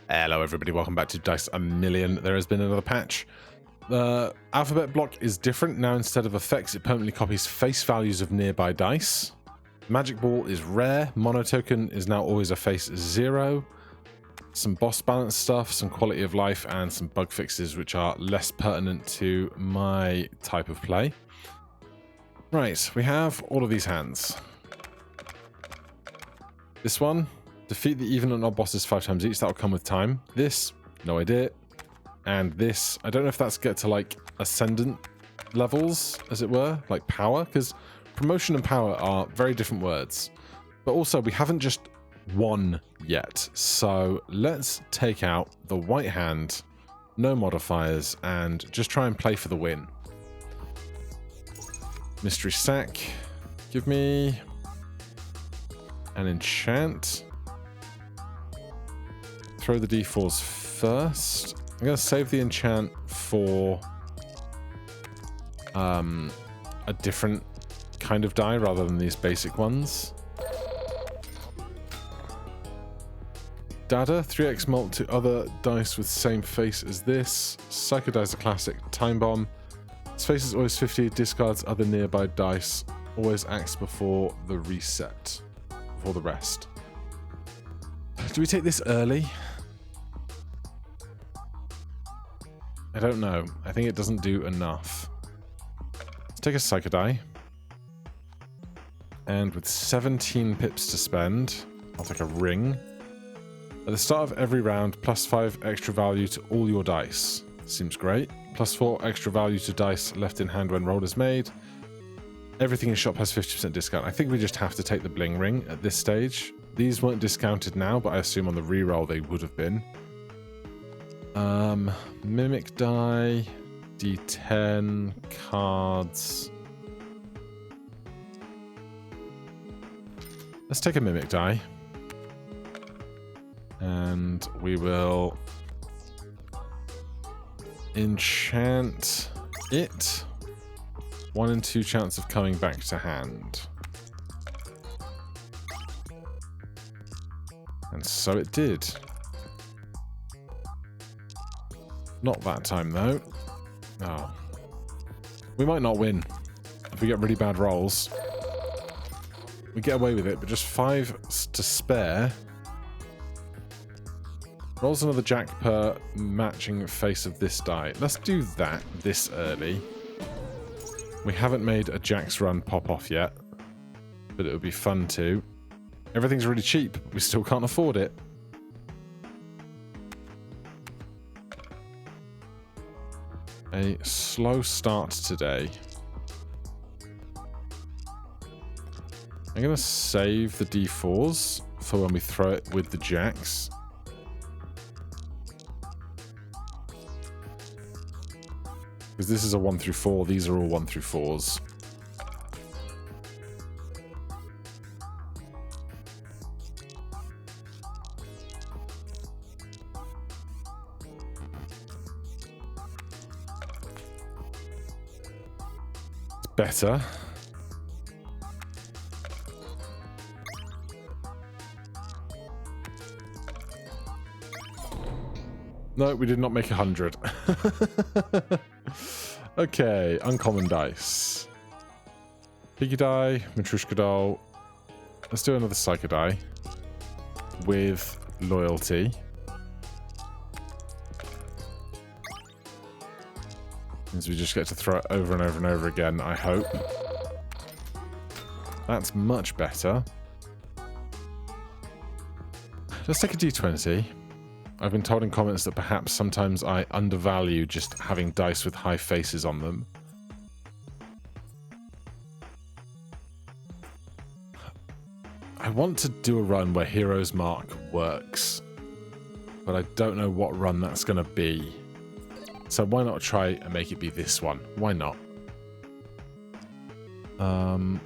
Hello everybody, welcome back to Dice a Million. There has been another patch. The alphabet block is different. Now instead of effects, it permanently copies face values of nearby dice. Magic Ball is rare. Mono token is now always a face 0. Some boss balance stuff, some quality of life, and some bug fixes which are less pertinent to my type of play. Right, we have all of these hands. This one, defeat the even and odd bosses 5 times each. That'll come with time. This, no idea. And this, I don't know if that's get to like ascendant levels, as it were, like power, because promotion and power are very different words. But also, we haven't just won yet. So let's take out the white hand, no modifiers, and just try and play for the win. Mystery sack. Give me an enchant. Throw the d4s first. I'm going to save the enchant for a different kind of die rather than these basic ones. Dada, 3x mult to other dice with same face as this. Psycho Die's a classic. Time Bomb. Its face is always 50, discards other nearby dice. Always acts before the reset. Before the rest. Do we take this early? I don't know. I think it doesn't do enough. Let's take a Psycho Die. And with 17 pips to spend, I'll take a ring. At the start of every round, +5 extra value to all your dice. Seems great. +4 extra value to dice left in hand when roll is made. Everything in shop has 50% discount. I think we just have to take the bling ring at this stage. These weren't discounted now, but I assume on the reroll they would have been. Mimic die, D10, cards. Let's take a mimic die. And we will enchant it. 1 in 2 chance of coming back to hand. And so it did. Not that time, though. Oh. We might not win if we get really bad rolls. We get away with it, but just 5 to spare. Rolls another jack per matching face of this die. Let's do that this early. We haven't made a Jack's run pop off yet, but it would be fun to. Everything's really cheap, but we still can't afford it. A slow start today. I'm going to save the d4s for when we throw it with the jacks. Because this is a 1 through 4, these are all 1 through 4s. It's better. No, we did not make 100. Okay, uncommon dice. Piggy die, Matrushka doll. Let's do another Psycho die with loyalty. Means we just get to throw it over and over and over again, I hope. That's much better. Let's take a d20. I've been told in comments that perhaps sometimes I undervalue just having dice with high faces on them. I want to do a run where Hero's Mark works, but I don't know what run that's going to be. So why not try and make it be this one? Why not? And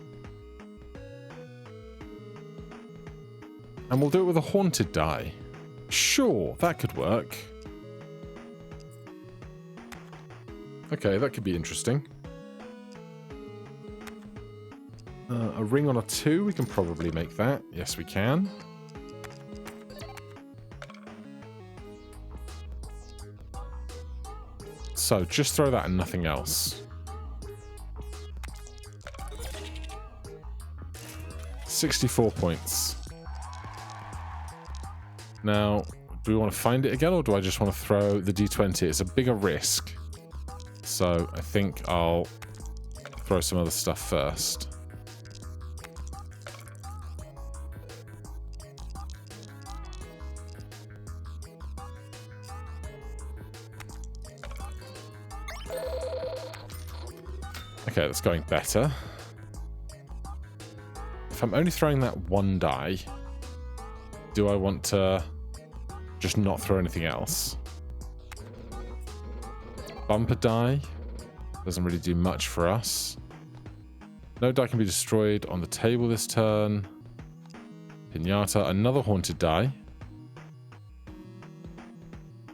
we'll do it with a haunted die. Sure, that could work. Okay, that could be interesting. A ring on a 2, we can probably make that. Yes, we can. So just throw that and nothing else. 64 points. Now, do we want to find it again, or do I just want to throw the D20? It's a bigger risk. So I think I'll throw some other stuff first. Okay, that's going better. If I'm only throwing that one die, do I want to just not throw anything else? Bumper die doesn't really do much for us. No die can be destroyed on the table this turn. Pinata, another haunted die.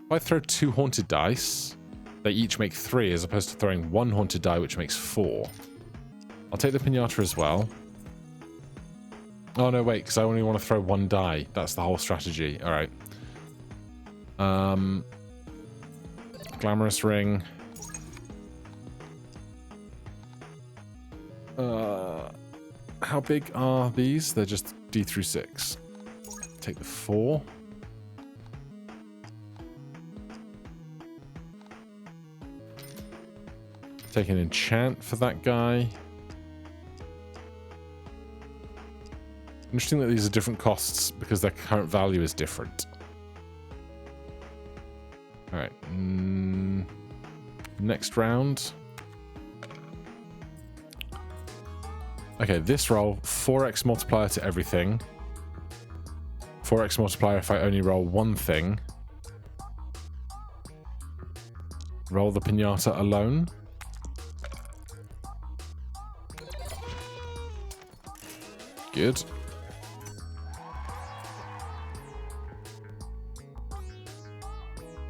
If I throw 2 haunted dice, they each make 3 as opposed to throwing 1 haunted die which makes 4. I'll take the pinata as well. Oh no, wait, because I only want to throw 1 die. That's the whole strategy. Alright. Glamorous ring. How big are these? They're just D through 6. Take the 4. Take an enchant for that guy. Interesting that these are different costs because their current value is different. Alright. Next round. Okay, this roll, 4x multiplier to everything. 4x multiplier if I only roll one thing. Roll the pinata alone. Good.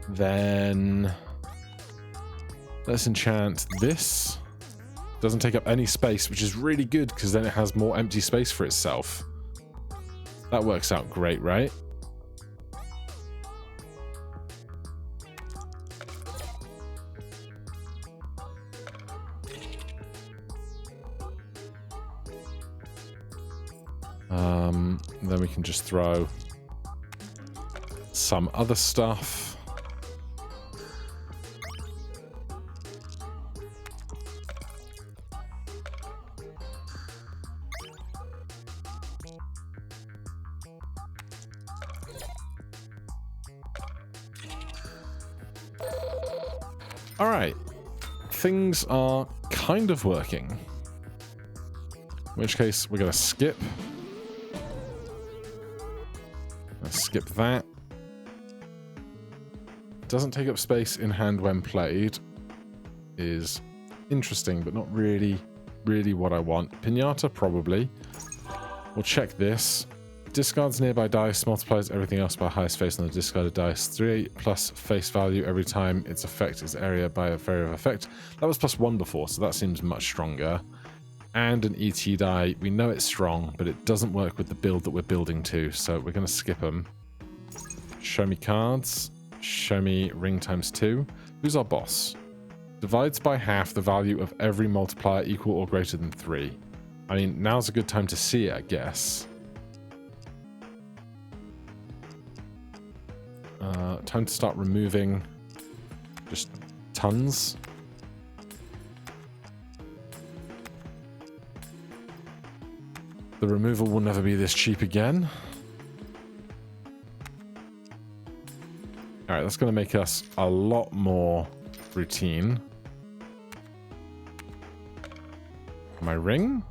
Then let's enchant this. Doesn't take up any space, which is really good because then it has more empty space for itself. That works out great, right? Then we can just throw some other stuff. All right, things are kind of working. In which case, we're going to skip. Let's skip that. Doesn't take up space in hand when played. Is interesting, but not really what I want. Pinata, probably. We'll check this. Discards nearby dice, multiplies everything else by highest face on the discarded dice. 3 plus face value every time its effect is area by a variable effect. That was +1 before, so that seems much stronger. And an ET die. We know it's strong, but it doesn't work with the build that we're building to, so we're going to skip them. Show me cards. Show me ring ×2. Who's our boss? Divides by half the value of every multiplier equal or greater than 3. I mean, now's a good time to see it, I guess. Time to start removing just tons. The removal will never be this cheap again. Alright, that's going to make us a lot more routine. My ring?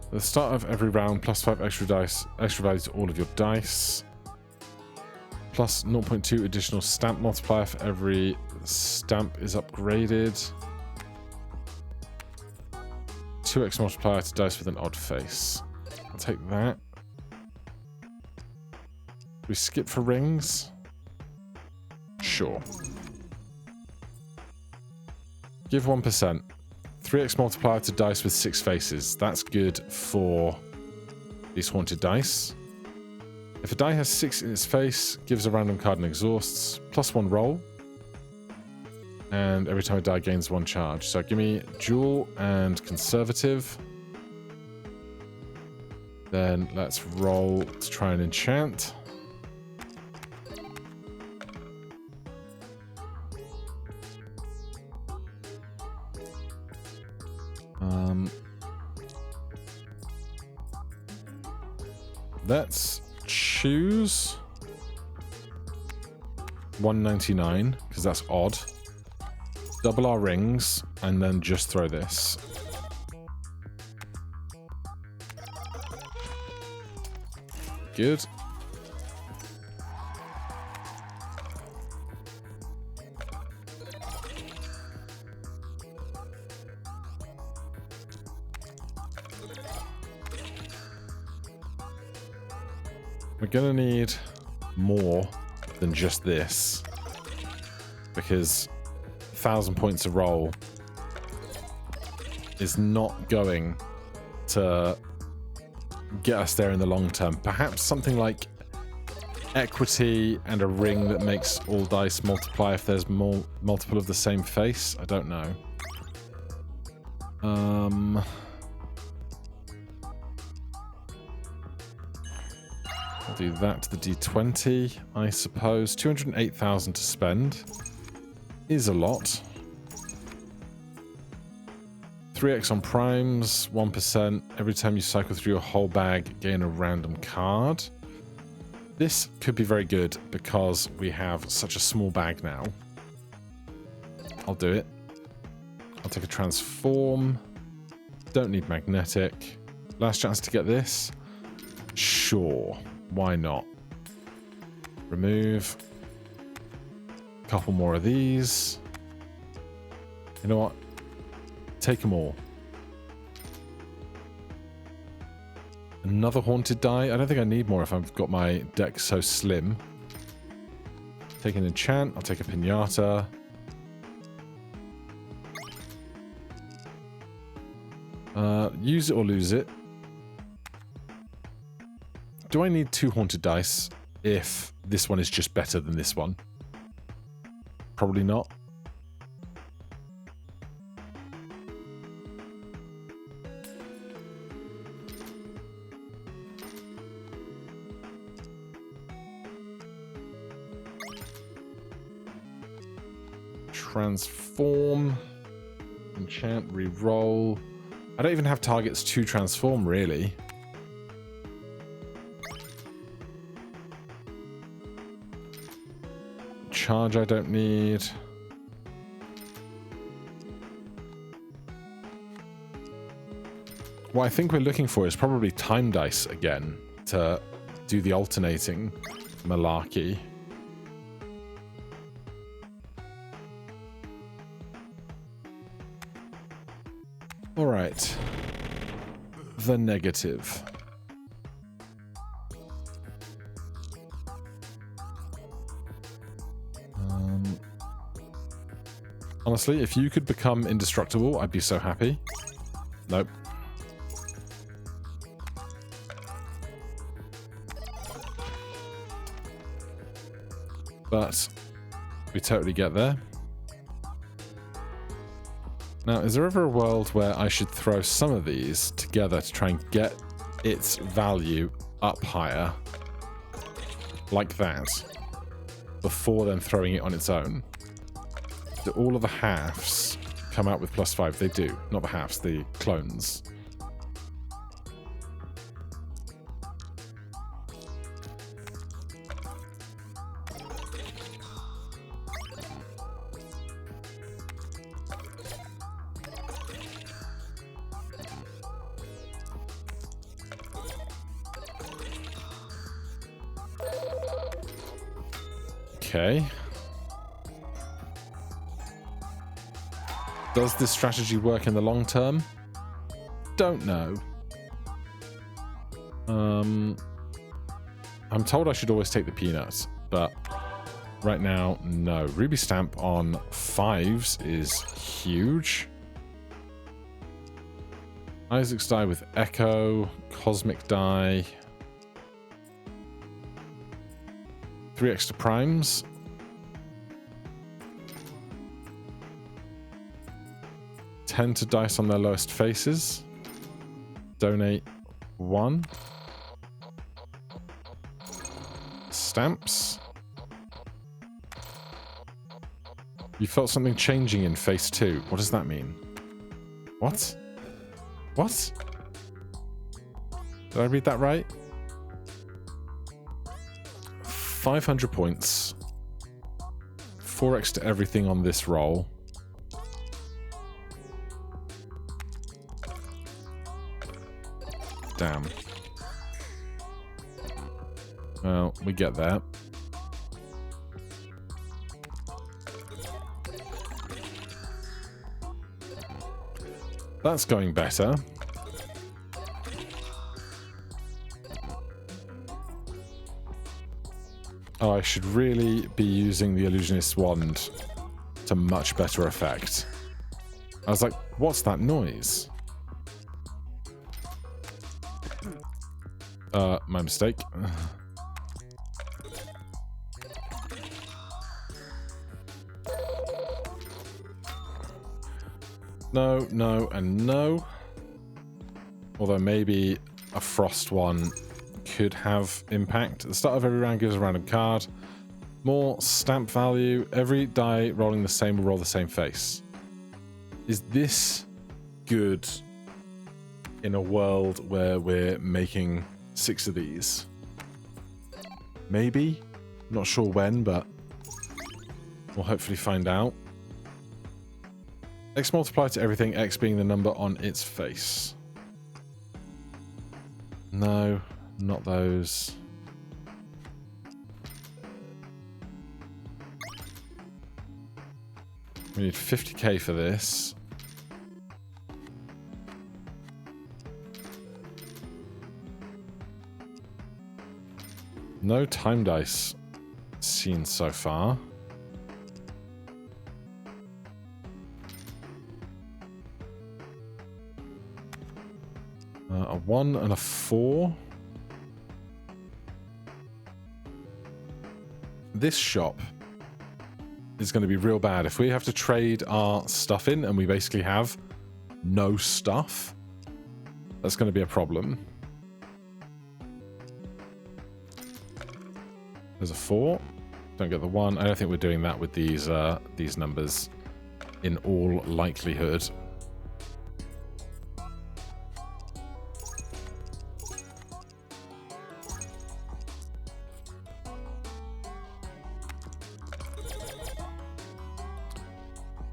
At the start of every round, +5 extra dice, extra value to all of your dice. Plus 0.2 additional stamp multiplier for every stamp is upgraded. 2x multiplier to dice with an odd face. I'll take that. We skip for rings? Sure. Give 1%. 3x multiplier to dice with 6 faces. That's good for these haunted dice. If a die has 6 in its face, gives a random card and exhausts, +1 roll. And every time a die gains 1 charge. So give me Dual and Conservative. Then let's roll to try and enchant. Let's choose 199 because that's odd. Double our rings and then just throw this. Good. We're gonna need more than just this because 1,000 points a roll is not going to get us there in the long term. Perhaps something like equity and a ring that makes all dice multiply if there's multiple of the same face. I don't know. I'll do that to the D20, I suppose. 208,000 to spend is a lot. 3x on primes, 1%. Every time you cycle through your whole bag, gain a random card. This could be very good because we have such a small bag now. I'll do it. I'll take a transform. Don't need magnetic. Last chance to get this. Sure. Why not? Remove. A couple more of these. You know what? Take them all. Another haunted die. I don't think I need more if I've got my deck so slim. Take an enchant. I'll take a pinata. Use it or lose it. Do I need 2 haunted dice if this one is just better than this one? Probably not. Transform. Enchant, re-roll. I don't even have targets to transform, really. Charge I don't need. What I think we're looking for is probably time dice again to do the alternating malarkey. All right. The negative. Honestly, if you could become indestructible, I'd be so happy. Nope. But we totally get there. Now, is there ever a world where I should throw some of these together to try and get its value up higher? Like that. Before then throwing it on its own? Do all of the halves come out with +5? They do. Not the halves, the clones. Okay. Does this strategy work in the long term? Don't know. I'm told I should always take the peanuts, but right now, no. Ruby Stamp on 5s is huge. Isaac's die with Echo, Cosmic die. 3 extra primes. $10 to dice on their lowest faces. Donate 1. Stamps. You felt something changing in face 2. What does that mean? What? What? Did I read that right? 500 points. 4x to everything on this roll. Damn. Well, we get there. That's going better. Oh, I should really be using the Illusionist's Wand to much better effect. I was like, what's that noise? My mistake. No, no, and no. Although maybe a frost one could have impact. At the start of every round gives a random card. More stamp value. Every die rolling the same will roll the same face. Is this good in a world where we're making 6 of these? Maybe. Not sure when, but we'll hopefully find out. X multiply to everything, X being the number on its face. No, not those. We need 50k for this. No time dice seen so far. A 1 and a 4. This shop is going to be real bad. If we have to trade our stuff in and we basically have no stuff, that's going to be a problem. There's a 4. Don't get the 1. I don't think we're doing that with these numbers in all likelihood.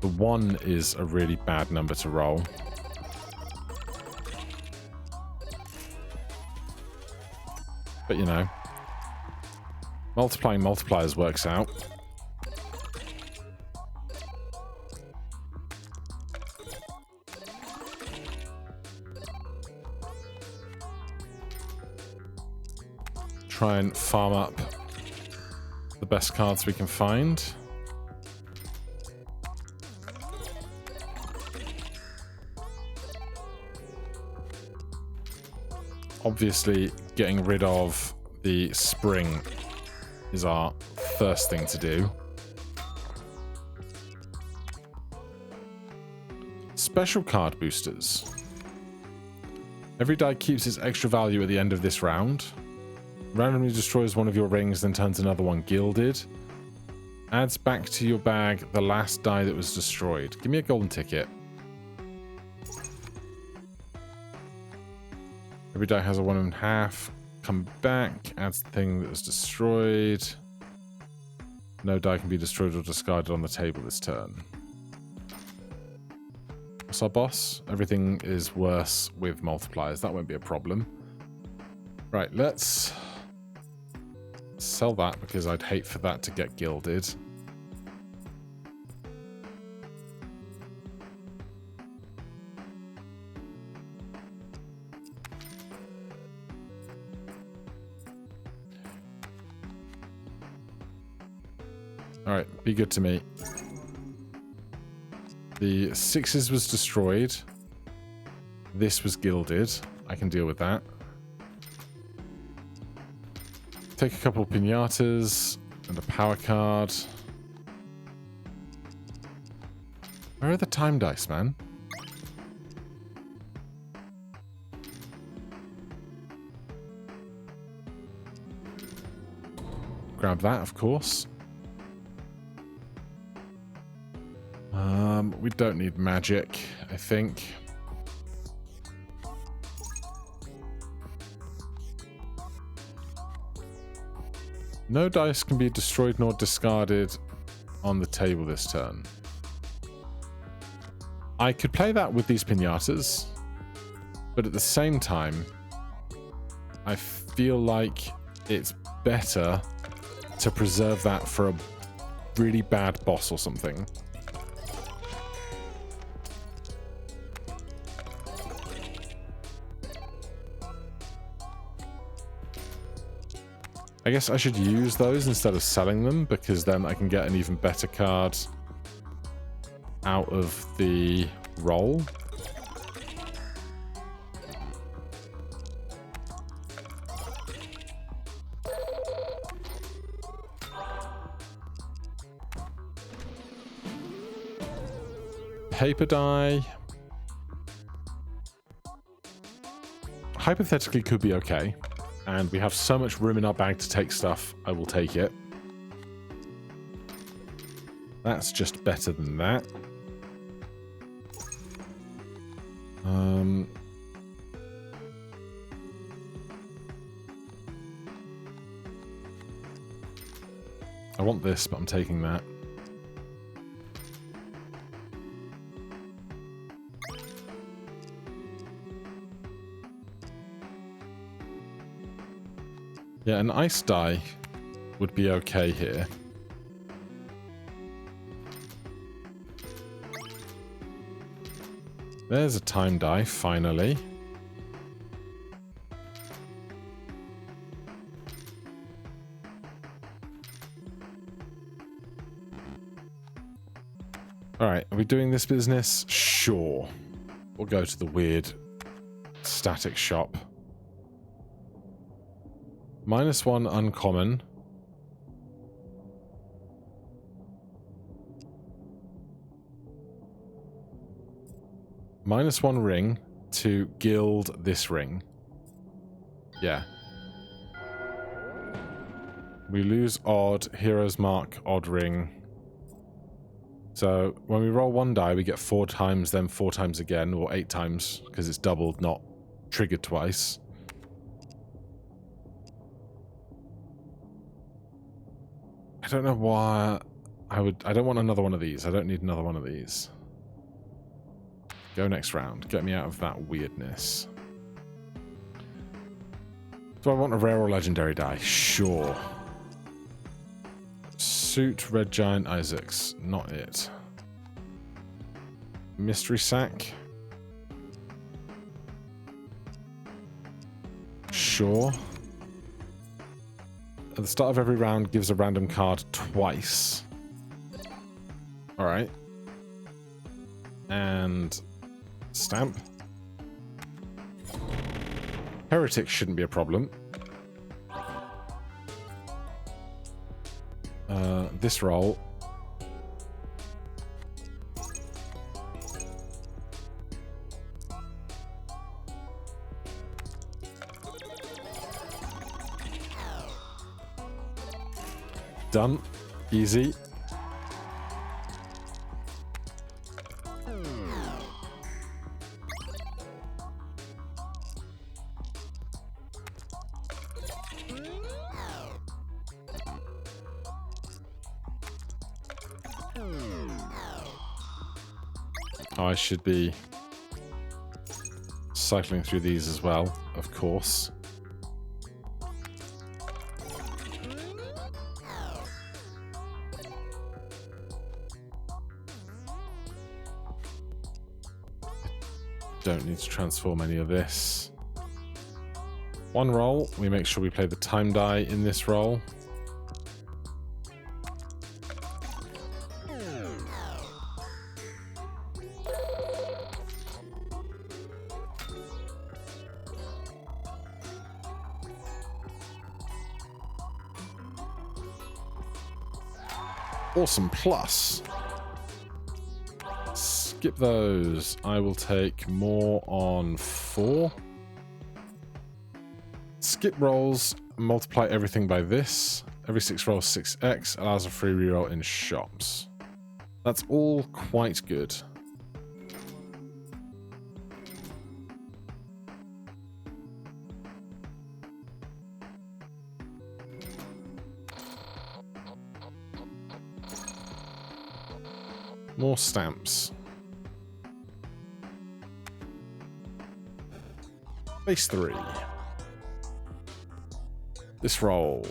The 1 is a really bad number to roll. But you know, multiplying multipliers works out. Try and farm up the best cards we can find. Obviously, getting rid of the spring is our first thing to do. Special card boosters. Every die keeps its extra value at the end of this round. Randomly destroys one of your rings, then turns another one gilded. Adds back to your bag the last die that was destroyed. Give me a golden ticket. Every die has a 1.5. Come back. Adds the thing that was destroyed. No die can be destroyed or discarded on the table this turn. What's our boss? Everything is worse with multipliers. That won't be a problem. Right, let's sell that because I'd hate for that to get gilded. Alright, be good to me. The 6s was destroyed. This was gilded. I can deal with that. Take a couple of pinatas. And a power card. Where are the time dice, man? Grab that, of course. We don't need magic, I think. No dice can be destroyed nor discarded on the table this turn. I could play that with these pinatas, but at the same time, I feel like it's better to preserve that for a really bad boss or something. I guess I should use those instead of selling them, because then I can get an even better card out of the roll. Paper die. Hypothetically could be okay. And we have so much room in our bag to take stuff, I will take it. That's just better than that. I want this, but I'm taking that. Yeah, an ice die would be okay here. There's a time die, finally. Alright, are we doing this business? Sure. We'll go to the weird static shop. -1 uncommon. -1 ring to gild this ring. Yeah. We lose odd, hero's mark, odd ring. So when we roll 1 die, we get 4 times, then 4 times again, or 8 times, because it's doubled, not triggered twice. I don't know why I don't want another one of these. I don't need another one of these. Go next round. Get me out of that weirdness. Do I want a rare or legendary die? Sure. Suit Red Giant Isaacs. Not it. Mystery Sack. Sure. At the start of every round, gives a random card twice. Alright. And stamp. Heretic shouldn't be a problem. This roll. Done. Easy. Oh, I should be cycling through these as well, of course. Don't need to transform any of this. 1 roll. We make sure we play the time die in this roll. Awesome. Plus. Skip those. I will take more on 4. Skip rolls, multiply everything by this. Every 6 rolls 6x, allows a free reroll in shops. That's all quite good. More stamps. Base 3. This roll.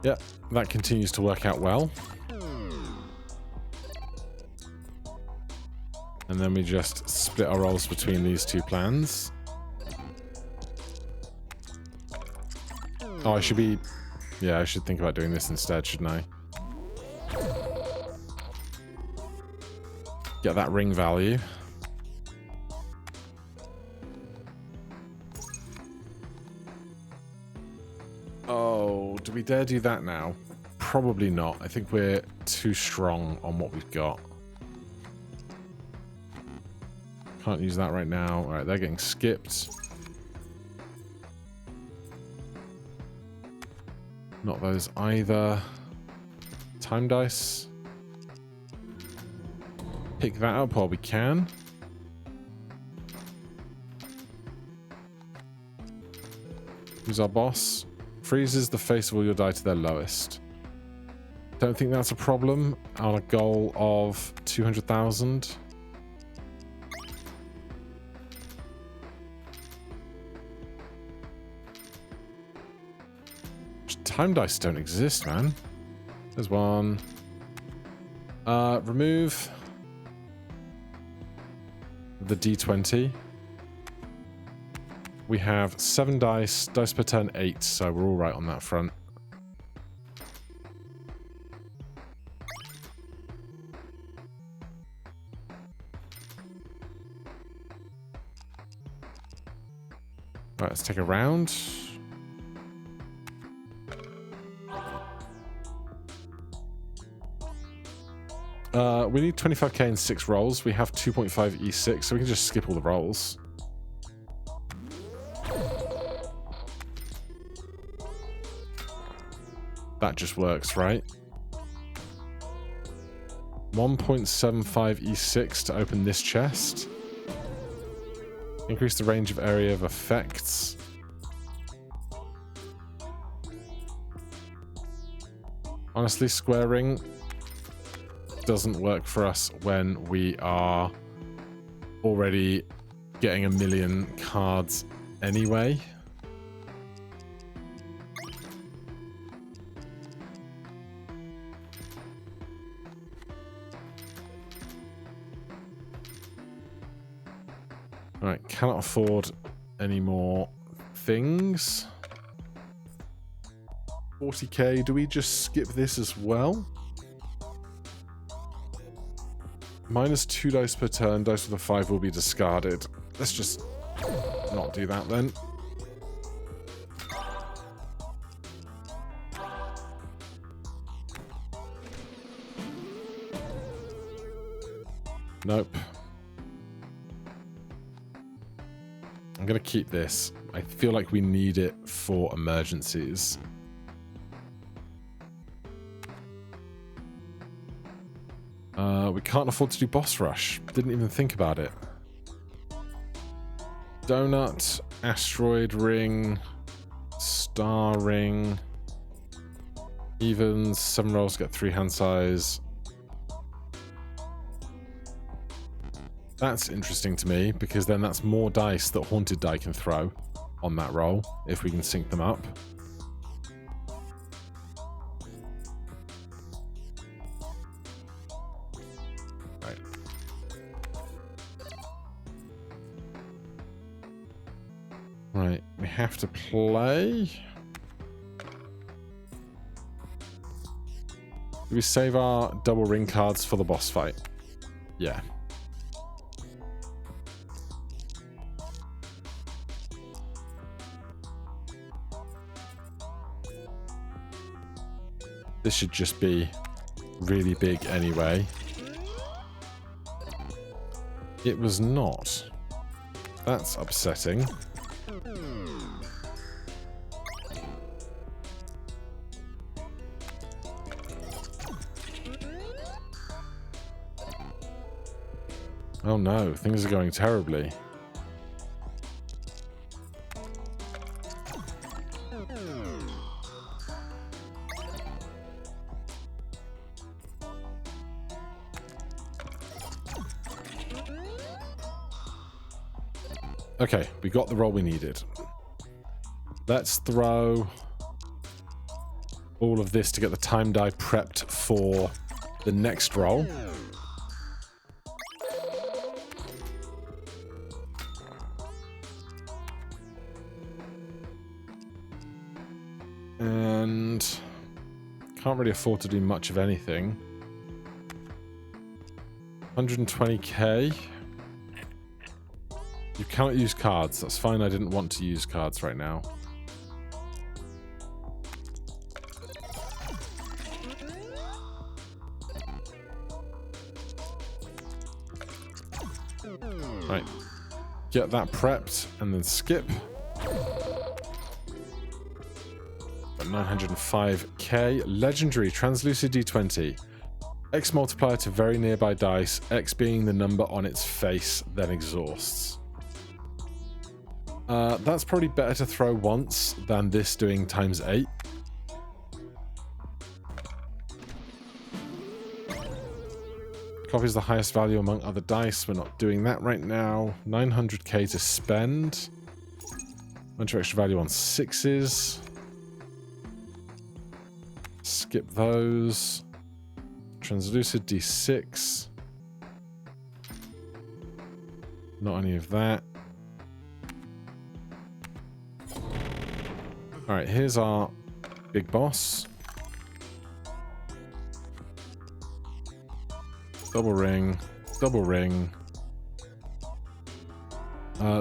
Yep, that continues to work out well. And then we just split our rolls between these two plans. Oh, I should be... Yeah, I should think about doing this instead, shouldn't I? Get that ring value. Oh, do we dare do that now? Probably not. I think we're too strong on what we've got. Can't use that right now. Alright, they're getting skipped. Not those either. Time dice. Pick that up while we can. Who's our boss? Freezes the face of all your die to their lowest. Don't think that's a problem on a goal of 200,000. Time dice don't exist, man. There's one. Remove the D20. We have 7 dice. Dice per turn 8, so we're all right on that front. Right, let's take a round. We need 25k in 6 rolls. We have 2.5 E6, so we can just skip all the rolls. That just works, right? 1.75 E6 to open this chest. Increase the range of area of effects. Honestly, square ring doesn't work for us when we are already getting 1 million cards anyway. Alright, cannot afford any more things. 40k, do we just skip this as well? -2 dice per turn, dice with a 5 will be discarded. Let's just not do that then. Nope. I'm gonna keep this. I feel like we need it for emergencies. We can't afford to do boss rush. Didn't even think about it. Donut, asteroid ring, star ring, evens, 7 rolls get 3 hand size. That's interesting to me, because then that's more dice that Haunted Die can throw on that roll, if we can sync them up. Right. Right, we have to play. Do we save our double ring cards for the boss fight? Yeah. This should just be really big anyway. It was not. That's upsetting. Oh no, things are going terribly. Okay, we got the roll we needed. Let's throw all of this to get the time die prepped for the next roll. And can't really afford to do much of anything. 120k. You cannot use cards. That's fine. I didn't want to use cards right now. Right. Get that prepped and then skip. 905k. Legendary Translucid D20. X multiplier to very nearby dice. X being the number on its face, then exhausts. That's probably better to throw once than this doing times 8. Copies the highest value among other dice. We're not doing that right now. 900k to spend. Bunch of extra value on 6s. Skip those. Translucid D6. Not any of that. Alright, here's our big boss. Double ring. Double ring.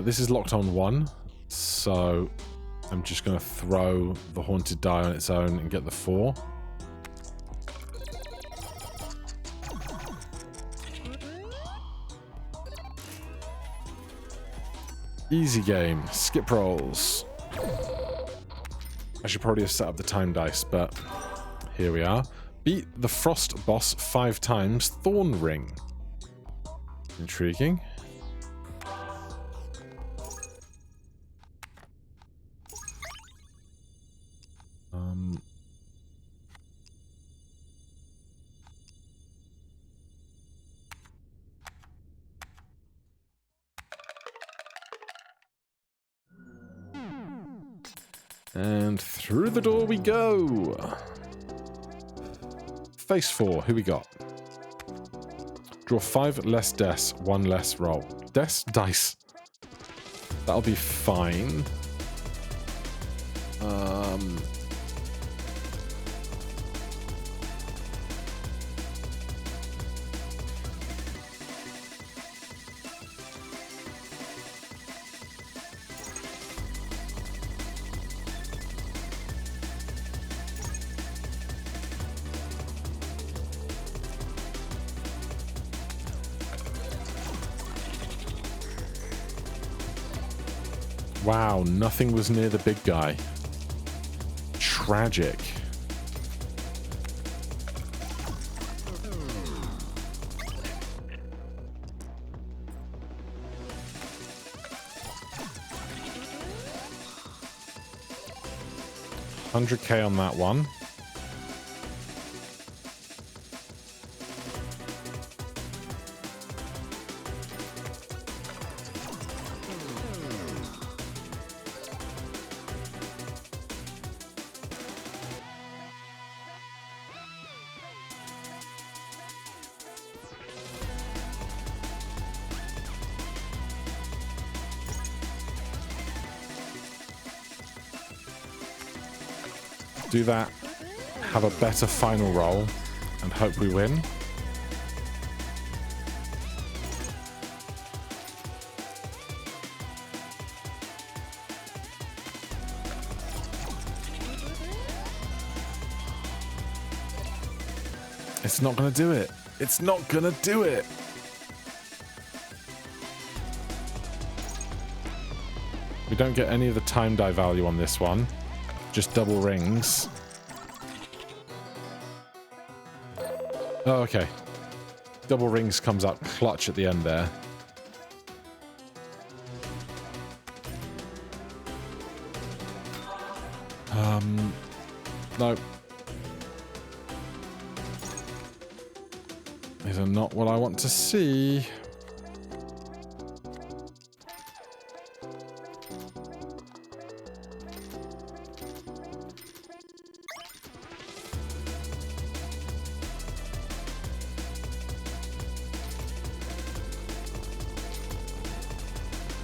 This is locked on 1, so I'm just going to throw the haunted die on its own and get the 4. Easy game. Skip rolls. I should probably have set up the time dice, but here we are. Beat the Frost boss 5 times. Thorn Ring. Intriguing. And through the door we go. Phase 4, who we got? Draw 5 less deaths, 1 less roll. Dice. That'll be fine. Wow, nothing was near the big guy. Tragic. $100k on that one. Do that, have a better final roll, and hope we win. It's not going to do it. It's not going to do it. We don't get any of the time die value on this one. Just double rings. Oh, okay. Double rings comes out clutch at the end there. No. These are not what I want to see.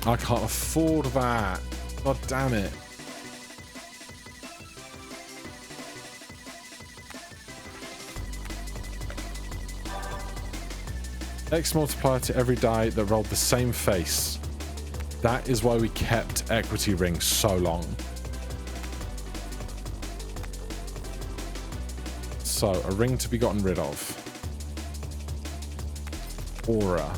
I can't afford that. God damn it. X multiplier to every die that rolled the same face. That is why we kept equity rings so long. So, a ring to be gotten rid of. Aura.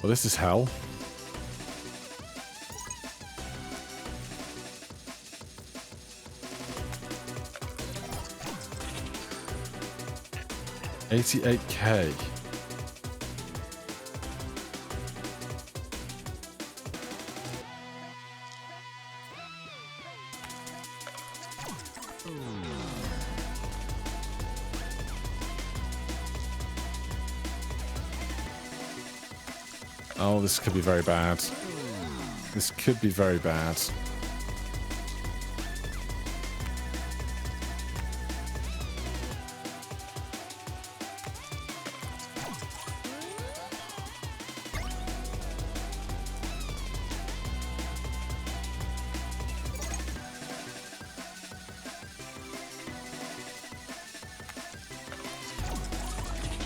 Well, this is hell. $88K. Oh, this could be very bad. This could be very bad.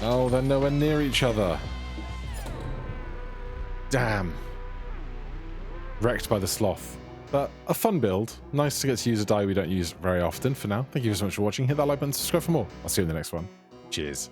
Oh, they're nowhere near each other. Damn. Wrecked by the sloth. But a fun build. Nice to get to use a die we don't use very often for now. Thank you so much for watching. Hit that like button, subscribe for more. I'll see you in the next one. Cheers.